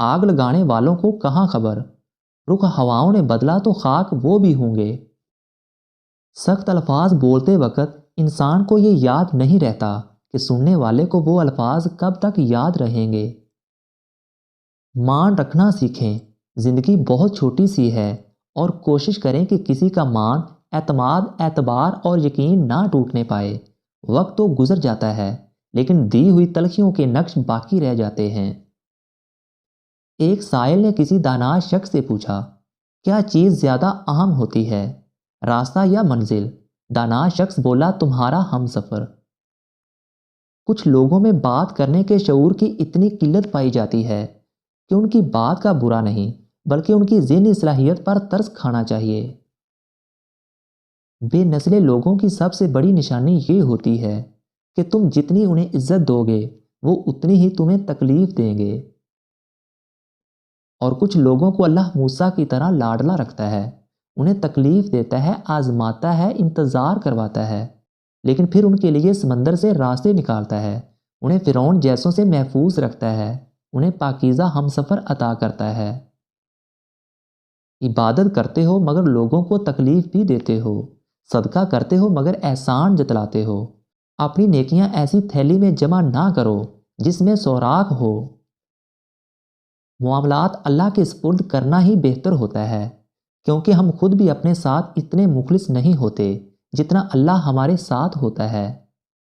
آگ لگانے والوں کو کہاں خبر، رخ ہواؤں نے بدلا تو خاک وہ بھی ہوں گے۔ سخت الفاظ بولتے وقت انسان کو یہ یاد نہیں رہتا کہ سننے والے کو وہ الفاظ کب تک یاد رہیں گے۔ مان رکھنا سیکھیں، زندگی بہت چھوٹی سی ہے، اور کوشش کریں کہ کسی کا مان، اعتماد، اعتبار اور یقین نہ ٹوٹنے پائے۔ وقت تو گزر جاتا ہے، لیکن دی ہوئی تلخیوں کے نقش باقی رہ جاتے ہیں۔ ایک سائل نے کسی دانا شخص سے پوچھا، کیا چیز زیادہ اہم ہوتی ہے، راستہ یا منزل؟ دانا شخص بولا، تمہارا ہم سفر۔ کچھ لوگوں میں بات کرنے کے شعور کی اتنی قلت پائی جاتی ہے کہ ان کی بات کا برا نہیں، بلکہ ان کی ذہنی صلاحیت پر ترس کھانا چاہیے۔ بے نسلے لوگوں کی سب سے بڑی نشانی یہ ہوتی ہے کہ تم جتنی انہیں عزت دو گے، وہ اتنی ہی تمہیں تکلیف دیں گے۔ اور کچھ لوگوں کو اللہ موسیٰ کی طرح لاڈلا رکھتا ہے، انہیں تکلیف دیتا ہے، آزماتا ہے، انتظار کرواتا ہے، لیکن پھر ان کے لیے سمندر سے راستے نکالتا ہے، انہیں فرعون جیسوں سے محفوظ رکھتا ہے، انہیں پاکیزہ ہمسفر عطا کرتا ہے۔ عبادت کرتے ہو مگر لوگوں کو تکلیف بھی دیتے ہو، صدقہ کرتے ہو مگر احسان جتلاتے ہو، اپنی نیکیاں ایسی تھیلی میں جمع نہ کرو جس میں سوراخ ہو۔ معاملات اللہ کے سپرد کرنا ہی بہتر ہوتا ہے، کیونکہ ہم خود بھی اپنے ساتھ اتنے مخلص نہیں ہوتے جتنا اللہ ہمارے ساتھ ہوتا ہے۔